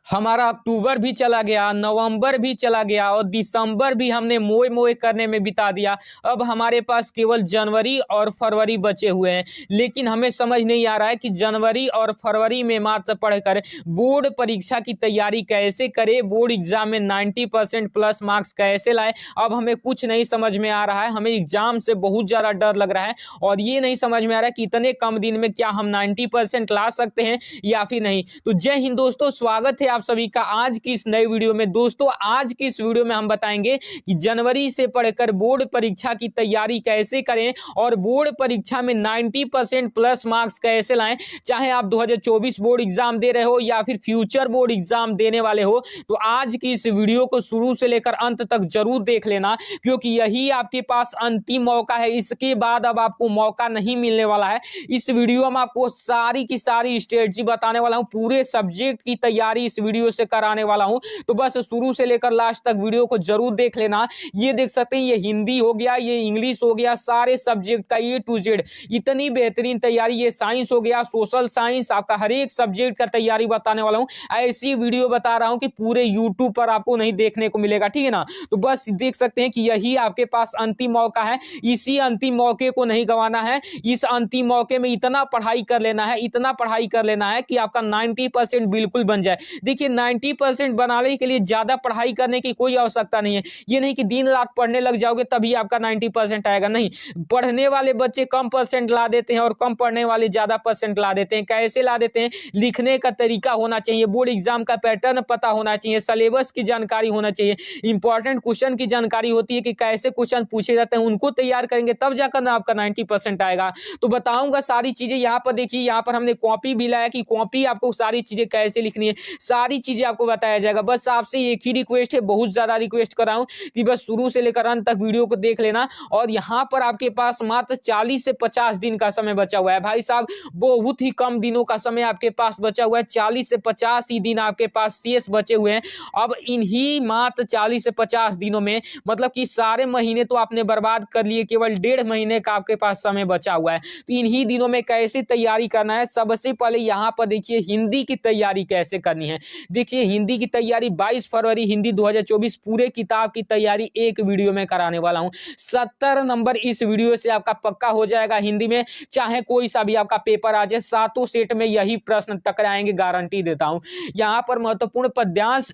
हमारा अक्टूबर भी चला गया, नवंबर भी चला गया और दिसंबर भी हमने मोए मोए करने में बिता दिया। अब हमारे पास केवल जनवरी और फरवरी बचे हुए हैं, लेकिन हमें समझ नहीं आ रहा है कि जनवरी और फरवरी में मात्र पढ़कर बोर्ड परीक्षा की तैयारी कैसे करें, बोर्ड एग्जाम में 90% प्लस मार्क्स कैसे लाए। अब हमें कुछ नहीं समझ में आ रहा है, हमें एग्जाम से बहुत ज़्यादा डर लग रहा है और ये नहीं समझ में आ रहा है कि इतने कम दिन में क्या हम 90% ला सकते हैं या फिर नहीं। तो जय हिंद दोस्तों, स्वागत है आप सभी का आज की इस नई वीडियो में। दोस्तों आज की इस वीडियो में हम बताएंगे कि जनवरी से पढ़कर बोर्ड परीक्षा की तैयारी कैसे करें और बोर्ड परीक्षा में 90% प्लस मार्क्स कैसे लाएं। चाहे आप 2024 बोर्ड एग्जाम दे रहे हो या फिर फ्यूचर बोर्ड एग्जाम देने वाले हो, तो आज की इस वीडियो को शुरू से लेकर अंत तक जरूर देख लेना, क्योंकि यही आपके पास अंतिम मौका है। इसके बाद अब आपको मौका नहीं मिलने वाला है। इस वीडियो में आपको सारी की सारी स्ट्रेटजी बताने वाला हूं, पूरे सब्जेक्ट की तैयारी इस वीडियो से कराने वाला हूं। तो बस शुरू से लेकर लास्ट तक वीडियो को जरूर देख लेना। ये देख सकते हैं, ये हिंदी हो गया, ये इंग्लिश हो गया, सारे सब्जेक्ट का ए टू जेड इतनी बेहतरीन तैयारी। ये साइंस हो गया, सोशल साइंस, आपका हर एक सब्जेक्ट का तैयारी बताने वाला हूं। ऐसी वीडियो बता रहा हूं कि पूरे यूट्यूब पर आपको नहीं देखने को मिलेगा, ठीक है ना। तो बस देख सकते हैं कि यही आपके पास अंतिम मौका है। इसी अंतिम मौके को नहीं गंवाना है। इस अंतिम मौके में इतना पढ़ाई कर लेना है, इतना पढ़ाई कर लेना है कि आपका 90% बिल्कुल बन जाए। देखिए 90% बनाने के लिए ज्यादा पढ़ाई करने की कोई आवश्यकता नहीं है। ये नहीं कि दिन रात पढ़ने लग जाओगे तभी आपका 90% आएगा, नहीं। पढ़ने वाले बच्चे कम परसेंट ला देते हैं और कम पढ़ने वाले ज्यादा परसेंट ला देते हैं। कैसे ला देते हैं? लिखने का तरीका होना चाहिए, बोर्ड एग्जाम का पैटर्न पता होना चाहिए, सिलेबस की जानकारी होना चाहिए, इंपॉर्टेंट क्वेश्चन की जानकारी होती है कि कैसे क्वेश्चन पूछे जाते हैं, उनको तैयार करेंगे तब जाकर ना आपका 90% आएगा। तो बताऊंगा सारी चीजें। यहाँ पर देखिए, यहाँ पर हमने कॉपी भी लाया कि कॉपी आपको सारी चीजें कैसे लिखनी है, सारी चीजें आपको बताया जाएगा। बस आपसे एक ही रिक्वेस्ट है, बहुत ज्यादा रिक्वेस्ट कर रहा हूं कि बस शुरू से लेकर अंत तक वीडियो को देख लेना। और यहाँ पर आपके पास मात्र 40 से 50 दिन का समय बचा हुआ है भाई साहब, बहुत ही कम दिनों का समय आपके पास बचा हुआ है। 40 से 50 ही दिन आपके पास शेष बचे हुए हैं। अब इन्हीं मात्र 40 से 50 दिनों में, मतलब कि सारे महीने तो आपने बर्बाद कर लिए, केवल 1.5 महीने का आपके पास समय बचा हुआ है। तो इन्हीं दिनों में कैसे तैयारी करना है, सबसे पहले यहाँ पर देखिए हिंदी की तैयारी कैसे करनी है। देखिए हिंदी की तैयारी 22 फरवरी हिंदी 2024 पूरे किताब की तैयारी एक वीडियो में कराने वाला हूँ। 70 नंबर इस वीडियो से आपका पक्का हो जाएगा हिंदी में, चाहे कोई सा भी आपका पेपर आ जाए, सातों सेट में यही प्रश्न टकराएंगे, गारंटी देता हूं। यहाँ पर महत्वपूर्ण पद्यांश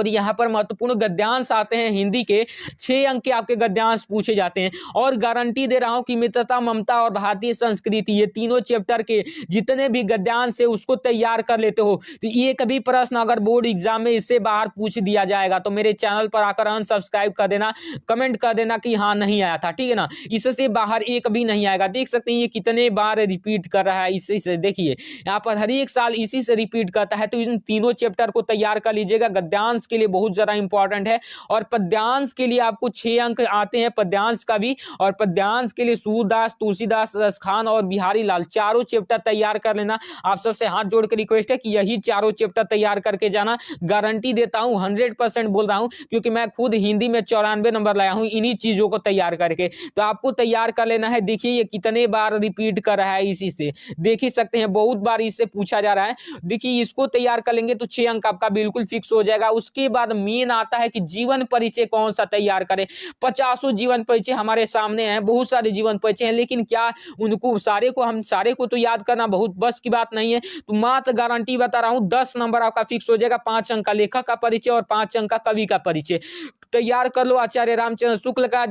यहाँ पर महत्वपूर्ण गद्यांश आते हैं हिंदी के, 6 अंक के आपके गद्यांश पूछे जाते हैं। और गारंटी दे रहा हूं कि मित्रता, ममता और भारतीय संस्कृति, ये तीनों चैप्टर के जितने भी गद्यांश है उसको तैयार कर लेते हो, तो ये कभी प्रश्न अगर बोर्ड एग्जाम में इससे बाहर पूछ दिया जाएगा तो मेरे चैनल पर आकर अनसब्सक्राइब कर देना, कमेंट कर देना कि हाँ नहीं आया था, ठीक है ना। इससे बाहर एक भी नहीं आएगा। देख सकते हैं ये कितने बार रिपीट कर रहा है, इसी से देखिए यहाँ पर हर एक साल इसी से रिपीट करता है। तो इन तीनों चैप्टर को तैयार कर लीजिएगा। गद्यांश के लिए बहुत ज्यादा इंपॉर्टेंट है और पद्यांश के लिए आपको 6 अंक आते हैं पद्यांश का भी। और पद्यांश के लिए सूरदास, तुलसीदास, रसखान और बिहारी लाल चारों चैप्टर तैयार कर लेना। आप सबसे हाथ जोड़ के रिक्वेस्ट है कि यही चारों चैप्टर तैयार करके जाना। गारंटी देता हूं, 100% बोल रहा हूं, क्योंकि मैं खुद हिंदी में 94 नंबर लाया हूं इन्हीं चीजों को तैयार करके। तो आपको तैयार कर लेना है। देखिए ये कितने बार रिपीट कर रहा है, इसी से देख ही सकते हैं, बहुत बार इससे पूछा जा रहा है। देखिए इसको तैयार कर लेंगे तो 6 अंक आपका बिल्कुल फिक्स हो जाएगा। उसके बाद मेन आता है कि जीवन परिचय कौन सा तैयार करें। 50 जीवन परिचय हमारे सामने हैं, बहुत सारे जीवन परिचय हैं, लेकिन क्या उनको हम सारे को तो याद करना बहुत बस की बात नहीं है। तो मात्र गारंटी बता रहा हूं 10 नंबर आपका फिक्स हो जाएगा। 5 अंक का लेखक का परिचय और 5 अंक का कवि का परिचय तैयार कर लो। आचार्य रामचंद्र शुक्ल का,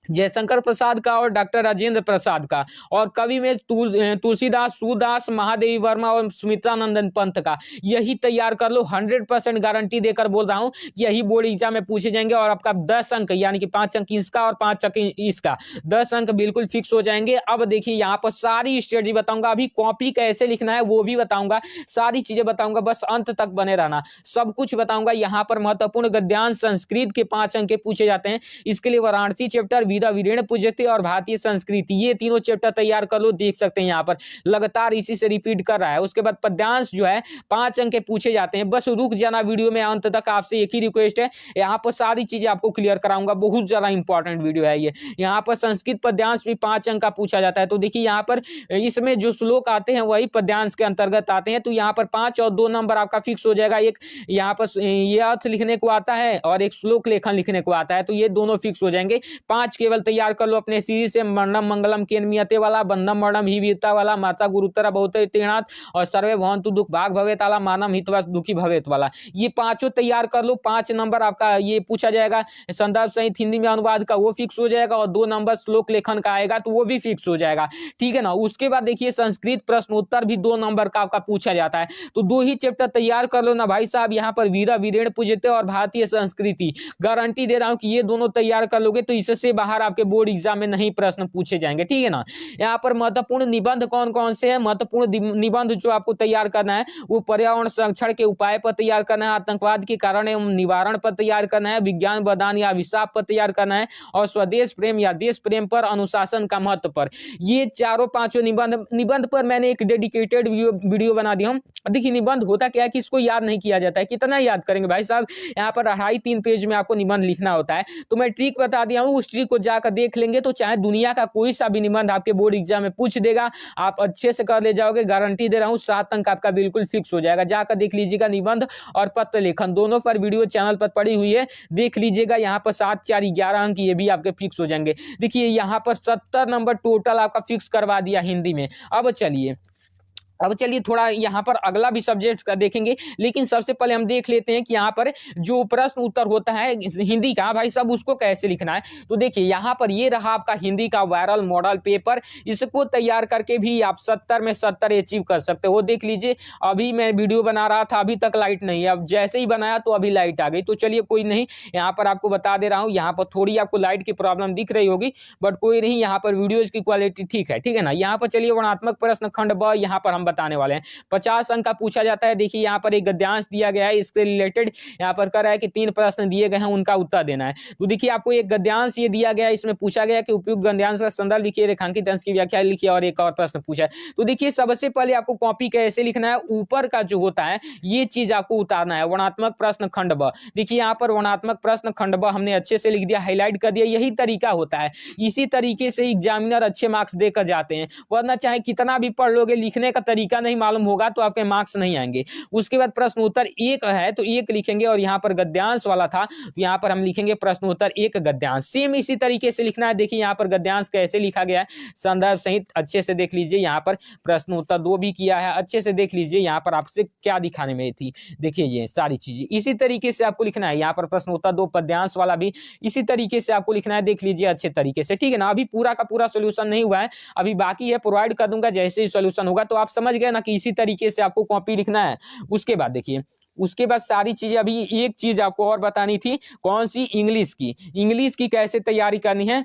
जयशंकर प्रसाद का और डॉक्टर राजेंद्र प्रसाद का। और कवि में तुलसीदास, सूरदास, महादेवी वर्मा और सुमित्रानंदन पंत का, यही तैयार कर लो। 100% गारंटी देकर बोल रहा हूं, यही बोर्ड एग्जाम में पूछे जाएंगे। और आपका 10 अंक यानी कि 5 अंक इसका और 5 अंक इसका, 10 अंक बिल्कुल फिक्स हो जाएंगे। अब देखिए यहाँ पर सारी स्ट्रेटजी बताऊंगा, अभी कॉपी कैसे लिखना है वो भी बताऊंगा, सारी चीजें बताऊंगा, बस अंत तक बने रहना, सब कुछ बताऊंगा। यहाँ पर महत्वपूर्ण गद्यांश संस्कृत के 5 अंक के पूछे जाते हैं, इसके लिए वाराणसी चैप्टर, विधा वीरेण पूज्यते और भारतीय संस्कृति, ये तीनों चैप्टर तैयार कर लो। देख सकते हैं यहाँ पर लगातार इसी से रिपीट कर रहा है। उसके बाद पद्यांश जो है 5 अंक के पूछे जाते हैं। बस रुक जाना वीडियो में अंत तक, आपसे एक ही रिक्वेस्ट है, यहाँ पर सारी चीजें आपको क्लियर कराऊंगा। बहुत ज्यादा इंपॉर्टेंट वीडियो है ये। यहाँ पर संस्कृत पद्यांश भी 5 अंक का पूछा जाता है। तो देखिए यहाँ पर इसमें जो श्लोक आते हैं वही पद्यांश के अंतर्गत आते हैं। तो यहाँ पर 5 और 2 नंबर आपका फिक्स हो जाएगा। एक यहाँ पर ये अर्थ लिखने को आता है और एक श्लोक लेखन लिखने को आता है, तो ये दोनों फिक्स हो जाएंगे। 5 केवल तैयार कर लो अपने सीरीज से। मरणम मंगलम केन्मियते वाला, बंधम मरणम ही वीरता वाला, माता गुरुतरा बहुत तीर्णाथ और सर्वे भवन्तु दुख भाग भवेत वाला, मानम हितवा दुखी भवेत वाला, ये पांचों तैयार कर लो। 5 नंबर आपका ये पूछा जाएगा। संदर्भ सहित हिंदी में अनुवाद का वो फिक्स हो जाएगा और 2 नंबर श्लोक लेखन का आएगा, तो वो भी फिक्स हो जाएगा। ठीक है ना। उसके बाद देखिए संस्कृत प्रश्नोत्तर भी 2 नंबर का आपका पूछा जाता है। तो 2 ही चैप्टर तैयार कर लो ना भाई साहब। यहाँ पर वीरा वीरेण पूज्यते और भारतीय संस्कृति, गारंटी दे रहा हूं कि ये दोनों तैयार कर लोगे तो इससे बाहर आपके बोर्ड एग्जाम में नहीं प्रश्न पूछे जाएंगे। ठीक है ना। यहाँ पर महत्वपूर्ण निबंध कौन कौन से हैं? महत्वपूर्ण निबंध जो आपको तैयार करना है वो पर्यावरण संरक्षण के उपाय पर तैयार करना है, आतंकवाद के कारण एवं निवारण पर तैयार करना है, विज्ञान वरदान या अभिशाप पर तैयार करना है और स्वदेश प्रेम या देश प्रेम पर, अनुशासन का महत्व पर। ये चारों 5 निबंध पर मैंने एक डेडिकेटेड वीडियो बना दिया हूं। देखिए निबंध होता क्या है कि इसको याद नहीं किया जाता है। कितना याद करेंगे भाई साहब। यहाँ पर 2.5-3 पेज में आपको निबंध लिखना होता है। तो मैं ट्रिक बता दिया हूँ, उस ट्रिक को जाकर देख लेंगे तो चाहे दुनिया का कोई सा भी निबंध आपके बोर्ड एग्जाम में पूछ देगा, आप अच्छे से कर ले जाओगे। गारंटी दे रहा हूँ 7 अंक आपका बिल्कुल फिक्स हो जाएगा। जाकर देख लीजिएगा निबंध और पत्र लेखन दोनों पर वीडियो चैनल पर पड़ी हुई है, देख लीजिएगा। यहाँ पर 7 4 11 अंक ये भी आपके फिक्स हो जाएंगे। देखिए यहाँ पर 70 नंबर टोटल आपका फिक्स करवा दिया हिंदी में। अब चलिए थोड़ा यहाँ पर अगला भी सब्जेक्ट का देखेंगे, लेकिन सबसे पहले हम देख लेते हैं कि यहाँ पर जो प्रश्न उत्तर होता है हिंदी का भाई साहब उसको कैसे लिखना है। तो देखिए यहाँ पर ये रहा आपका हिंदी का वायरल मॉडल पेपर। इसको तैयार करके भी आप 70 में 70 अचीव कर सकते हो। देख लीजिए अभी मैं वीडियो बना रहा था, अभी तक लाइट नहीं है, अब जैसे ही बनाया तो अभी लाइट आ गई। तो चलिए कोई नहीं, यहाँ पर आपको बता दे रहा हूँ। यहाँ पर थोड़ी आपको लाइट की प्रॉब्लम दिख रही होगी, बट कोई नहीं, यहाँ पर वीडियोज की क्वालिटी ठीक है ना। यहाँ पर चलिए वर्णनात्मक प्रश्न खंड ब यहाँ पर हम बताने वाले हैं। 50 अंक का पूछा जाता है। देखिए यहाँ पर एक गद्यांश दिया गया है, इससे रिलेटेड यहाँ पर कर रहा है कि 3 प्रश्न दिए गए हैं, उनका उत्तर देना है। तो देखिए आपको एक गद्यांश ये दिया गया है, इसमें पूछा गया कि उपयुक्त गद्यांश का संदर्भ लिखिए, रेखांकित अंश की व्याख्या लिखिए और एक और प्रश्न पूछा है। तो देखिए सबसे पहले आपको कॉपी कैसे लिखना है, ऊपर का जो होता है ये चीज आपको उतारना है। वर्णनात्मक प्रश्न खंड ब, देखिए यहाँ पर वर्णनात्मक प्रश्न खंड ब हमने अच्छे से लिख दिया, हाईलाइट कर दिया। यही तरीका होता है, इसी तरीके से एग्जामिनर अच्छे मार्क्स देकर जाते हैं। वरना चाहे कितना भी पढ़ लोगे, लिखने का तरीका नहीं मालूम होगा तो आपके मार्क्स नहीं आएंगे। उसके बाद प्रश्नोत्तर 1 है तो 1 लिखेंगे, और यहाँ पर गद्यांश वाला था तो यहाँ पर हम लिखेंगे प्रश्नोत्तर 1 गद्यांश। सेम इसी तरीके से लिखना है। देखिए यहाँ पर गद्यांश कैसे लिखा गया है, संदर्भ सहित अच्छे से देख लीजिए। यहाँ पर प्रश्नोत्तर 2 भी किया है, अच्छे से देख लीजिए। यहाँ पर आपसे क्या दिखाने में थी, देखिए ये सारी चीजें इसी तरीके से आपको लिखना है। यहाँ पर प्रश्नोत्तर 2 पद्यांश वाला भी इसी तरीके से आपको लिखना है, देख लीजिए अच्छे तरीके से। ठीक है ना। अभी पूरा का पूरा सोल्यूशन नहीं हुआ है, अभी बाकी है, प्रोवाइड कर दूंगा जैसे ही सोल्यूशन होगा। तो आप समझ गए ना कि इसी तरीके से आपको कॉपी लिखना है। उसके बाद देखिए, उसके बाद सारी चीजें, अभी एक चीज आपको और बतानी थी, कौन सी, इंग्लिश की कैसे तैयारी करनी है।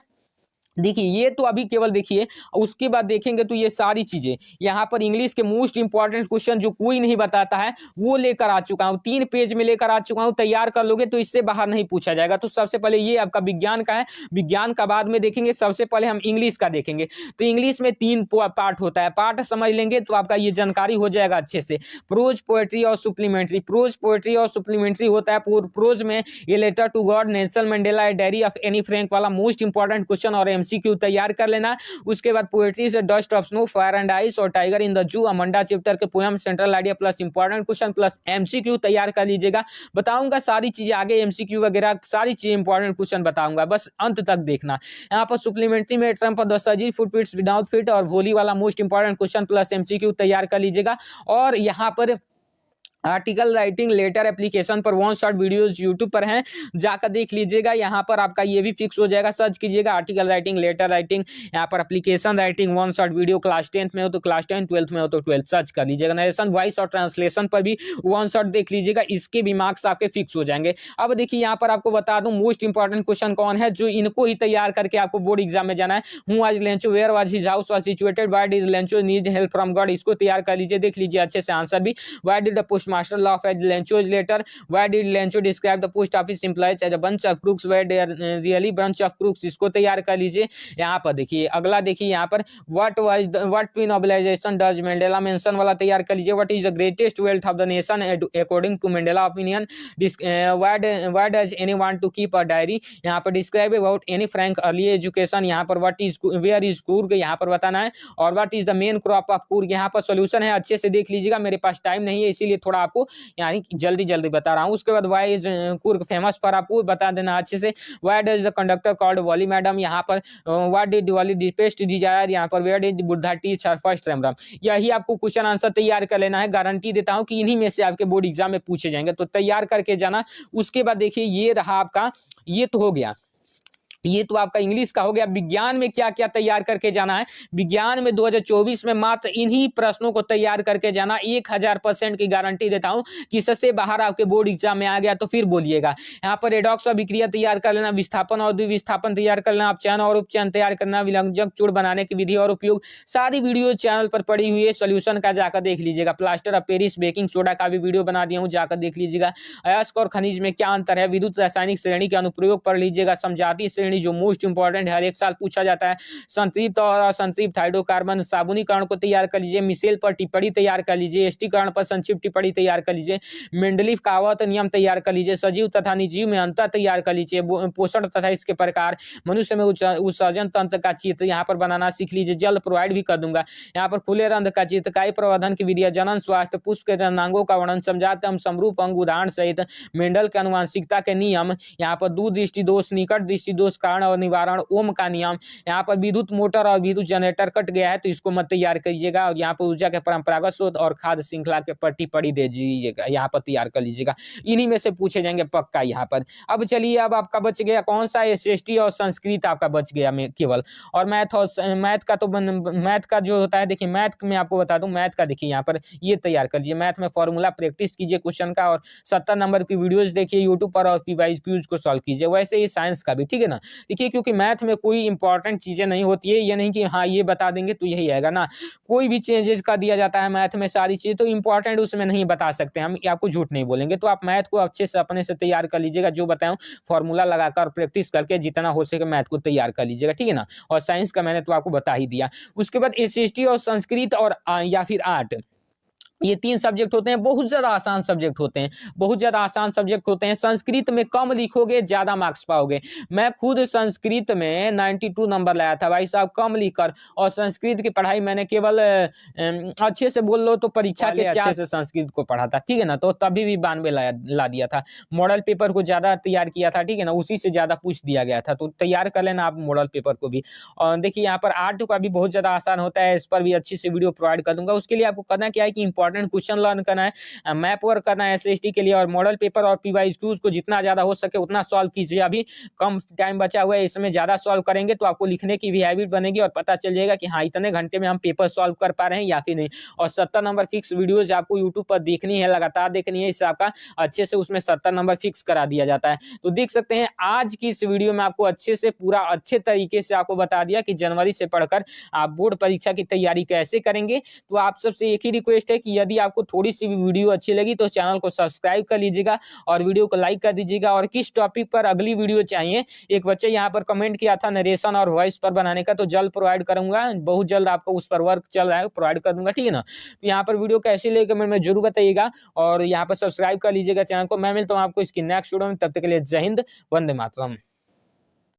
देखिए ये तो अभी केवल देखिए, उसके बाद देखेंगे तो ये सारी चीजें यहाँ पर इंग्लिश के मोस्ट इंपॉर्टेंट क्वेश्चन जो कोई नहीं बताता है वो लेकर आ चुका हूँ। 3 पेज में लेकर आ चुका हूँ, तैयार कर लोगे तो इससे बाहर नहीं पूछा जाएगा। तो सबसे पहले ये आपका विज्ञान का है, विज्ञान का बाद में देखेंगे। सबसे पहले हम इंग्लिश का देखेंगे। तो इंग्लिश में 3 पार्ट होता है, पार्ट समझ लेंगे तो आपका ये जानकारी हो जाएगा अच्छे से। प्रोज, पोएट्री और सुप्लीमेंट्री। प्रोज, पोएट्री और सुप्लीमेंट्री होता है। प्रोज में ये letter to God, Nelson Mandela, diary of Anne Frank वाला मोस्ट इंपॉर्टेंट क्वेश्चन और एमसीक्यू तैयार कर लेना। उसके बाद पोएट्री से dust of snow, fire and ice और tiger in the zoo, Amanda chapter के poem, central idea plus important question plus MCQ तैयार कर लीजिएगा। बताऊंगा सारी चीजें आगे, एमसीक्यू वगैरह सारी चीजें इंपॉर्टेंट क्वेश्चन बताऊंगा, बस अंत तक देखना। यहाँ पर सुप्लीमेंट्री में triumph the surgery, footprints without feet और वोली वाला most important question plus MCQ तैयार कर लीजिएगा। और यहाँ पर आर्टिकल राइटिंग लेटर एप्लीकेशन पर 1 शॉट वीडियोस यूट्यूब पर हैं, जाकर देख लीजिएगा। यहाँ पर आपका ये भी फिक्स हो जाएगा, सर्च कीजिएगा आर्टिकल राइटिंग, लेटर राइटिंग, यहाँ पर application writing 1 shot video. Class 10th में हो तो क्लास 10, 12th में हो तो 12th सर्च कर लीजिएगा। नरेशन वॉइस और ट्रांसलेशन पर भी 1 शॉट देख लीजिएगा, इसके भी मार्क्स आपके फिक्स हो जाएंगे। अब देखिए यहाँ पर आपको बता दूं मोस्ट इंपॉर्टेंट क्वेश्चन कौन है, जो इनको ही तैयार करके आपको बोर्ड एग्जाम में जाना है। Who was Lencho, where was his house was situated, why did Lencho need help from God, इसको तैयार कर लीजिए, देख लीजिए अच्छे से आंसर भी। Why did the postmaster master law as Lencho's letter, why did Lencho describe the post office employees as a bunch of crooks, where they are really bunch of crooks, इसको तैयार कर लीजिए। यहाँ पर देखिए अगला देखिए यहाँ पर what twin organization does Mandela mention वाला तैयार कर लीजिए। What is the greatest wealth of the nation according to Mandela opinion, why does Anne want to keep a diary, यहाँ पर describe about Anne Frank early education, यहाँ पर what is where is Coorg यहाँ पर बताना है, और what is the main crop of Coorg, यहाँ पर सोल्यूशन है, अच्छे से देख लीजिएगा, मेरे पास टाइम नहीं है इसीलिए थोड़ा आपको यानी जल्दी जल्दी बता रहा हूँ। उसके बाद व्हाई इज कूर्ग फेमस पर आपको बता देना अच्छे से। Why does the conductor called Valli madam, यहाँ पर what did Valli deepest desire, यहाँ पर where did Buddha teach her first राम राम। यही आपको क्वेश्चन आंसर तैयार कर लेना है, गारंटी देता हूँ कि इन्हीं में से आपके बोर्ड एग्जाम में पूछे जाएंगे, तो तैयार करके जाना। उसके बाद देखिए ये रहा आपका, ये तो हो गया, ये तो आपका इंग्लिश का हो गया। विज्ञान में क्या क्या तैयार करके जाना है, विज्ञान में 2024 में मात्र इन्हीं प्रश्नों को तैयार करके जाना, 1000% की गारंटी देता हूं कि इससे बाहर आपके बोर्ड एग्जाम में आ गया तो फिर बोलिएगा। यहाँ पर रेडॉक्स और विक्रिया तैयार कर लेना, विस्थापन और द्विविस्थापन तैयार कर लेना, अपचयन और उपचयन तैयार करना, विलंजक चूड़ बनाने की विधि और उपयोग, सारी वीडियो चैनल पर पड़ी हुई है, सोल्यूशन का जाकर देख लीजिएगा। Plaster of Paris baking soda का भी वीडियो बना दिया हूँ, जाकर देख लीजिएगा। अयस्क और खनिज में क्या अंतर है, विद्युत रासायनिक श्रेणी के अनुप्रयोग पढ़ लीजिएगा। समझाती श्रेणी जो मोस्ट इंपॉर्टेंट है, हर एक साल पूछा जाता है। संतृप्त और असंतृप्त हाइड्रोकार्बन साबुनीकरण को तैयार कर लीजिए। मिशेल पर टिप्पणी तैयार कर लीजिए। एस्टीकरण पर संक्षिप्त टिप्पणी तैयार कर लीजिए। मेंडलीफ कहावत नियम तैयार कर लीजिए। सजीव तथा निर्जीव में अंतर तैयार कर लीजिए। पोषण तथा इसके प्रकार, मनुष्य में उत्सर्जन तंत्र का चित्र यहाँ पर बनाना सीख लीजिए। जल्द प्रोवाइड भी कर दूंगा। यहाँ पर खुले रंध्र का चित्र, काय प्रवर्धन की विधि, जनन स्वास्थ्य, पुष्प के रंगांगों का वर्णन, समझाते हम समरूप अंग उदाहरण सहित, मेंडल के अनुवांशिकता के नियम, यहाँ पर दूर दृष्टि दोष, निकट दृष्टि दोष, कारण और निवारण, ओम का नियम। यहाँ पर विद्युत मोटर और विद्युत जनरेटर कट गया है तो इसको मत तैयार करिएगा। और यहाँ पर ऊर्जा के परंपरागत स्रोत और खाद्य श्रृंखला के पर टिप्पणी दे दीजिएगा, यहाँ पर तैयार कर लीजिएगा। इन्हीं में से पूछे जाएंगे पक्का यहाँ पर। अब चलिए, अब आपका बच गया कौन सा, एसएसटी और संस्कृत आपका बच गया में केवल, और मैथ, और मैथ का तो मैथ का जो होता है देखिए, मैथ में आपको बता दूं, मैथ का देखिए यहाँ पर ये तैयार कर लीजिए। मैथ में फॉर्मूला प्रैक्टिस कीजिए क्वेश्चन का, और 70 नंबर की वीडियोज देखिए यूट्यूब पर, और पीवाईज क्यूज को सॉल्व कीजिए। वैसे ही साइंस का भी, ठीक है ना। देखिए क्योंकि मैथ में कोई इंपॉर्टेंट चीजें नहीं होती है, ये नहीं कि हाँ ये बता देंगे तो यही आएगा ना, कोई भी चेंजेस का दिया जाता है मैथ में, सारी चीजें तो इंपॉर्टेंट उसमें नहीं बता सकते हम, आपको झूठ नहीं बोलेंगे। तो आप मैथ को अच्छे से अपने से तैयार कर लीजिएगा, जो बताऊं फॉर्मूला लगाकर प्रैक्टिस करके जितना हो सके मैथ को तैयार कर लीजिएगा, ठीक है ना। और साइंस का मैंने तो आपको बता ही दिया। उसके बाद एसएसटी और संस्कृत और या फिर आर्ट, ये 3 सब्जेक्ट होते हैं, बहुत ज्यादा आसान सब्जेक्ट होते हैं, बहुत ज्यादा आसान सब्जेक्ट होते हैं। संस्कृत में कम लिखोगे ज्यादा मार्क्स पाओगे। मैं खुद संस्कृत में 92 नंबर लाया था भाई साहब, कम लिखकर। और संस्कृत की पढ़ाई मैंने केवल अच्छे से बोल लो तो परीक्षा के अच्छे से संस्कृत को पढ़ा था, ठीक है ना। तो तभी भी 92 ला दिया था। मॉडल पेपर को ज्यादा तैयार किया था, ठीक है ना, उसी से ज्यादा पूछ दिया गया था। तो तैयार कर लेना आप मॉडल पेपर को भी। और देखिए यहाँ पर आर्ट का भी बहुत ज्यादा आसान होता है, इस पर भी अच्छी से वीडियो प्रोवाइड कर दूंगा। उसके लिए आपको करना क्या है कि क्वेश्चन लर्न करना है, मैप वर्क करना है एसएसटी के लिए, और मॉडल पेपर और पीवाईज क्यूज को जितना ज्यादा हो सके उतना सॉल्व कीजिए। अभी कम टाइम बचा हुआ है, इसमें ज्यादा सॉल्व करेंगे तो आपको लिखने की भी हैबिट बनेगी, और पता चल जाएगा कि हाँ इतने घंटे में हम पेपर सॉल्व कर पा रहे हैं या फिर नहीं। और 70 नंबर फिक्स वीडियोज आपको यूट्यूब पर देखनी है, लगातार देखनी है, इससे आपका अच्छे से उसमें 70 नंबर फिक्स करा दिया जाता है। तो देख सकते हैं आज की इस वीडियो में आपको अच्छे से पूरा अच्छे तरीके से आपको बता दिया कि जनवरी से पढ़कर आप बोर्ड परीक्षा की तैयारी कैसे करेंगे। तो आप सबसे एक ही रिक्वेस्ट है कि यदि आपको थोड़ी सी भी वीडियो अच्छी लगी तो चैनल को सब्सक्राइब कर लीजिएगा और वीडियो को लाइक कर दीजिएगा। और किस टॉपिक पर अगली वीडियो चाहिए, एक बच्चे यहाँ पर कमेंट किया था नरेशन और वॉइस पर बनाने का, तो जल्द प्रोवाइड करूंगा, बहुत जल्द आपको उस पर वर्क चल रहा है, प्रोवाइड कर दूंगा, ठीक है ना। तो यहाँ पर वीडियो कैसी लगी कमेंट में जरूर बताइएगा, और यहाँ पर सब्सक्राइब कर लीजिएगा चैनल को। मैं मिलता हूँ आपको इसकी नेक्स्ट वीडियो में, तब तक के लिए जय हिंद, वंदे मातरम।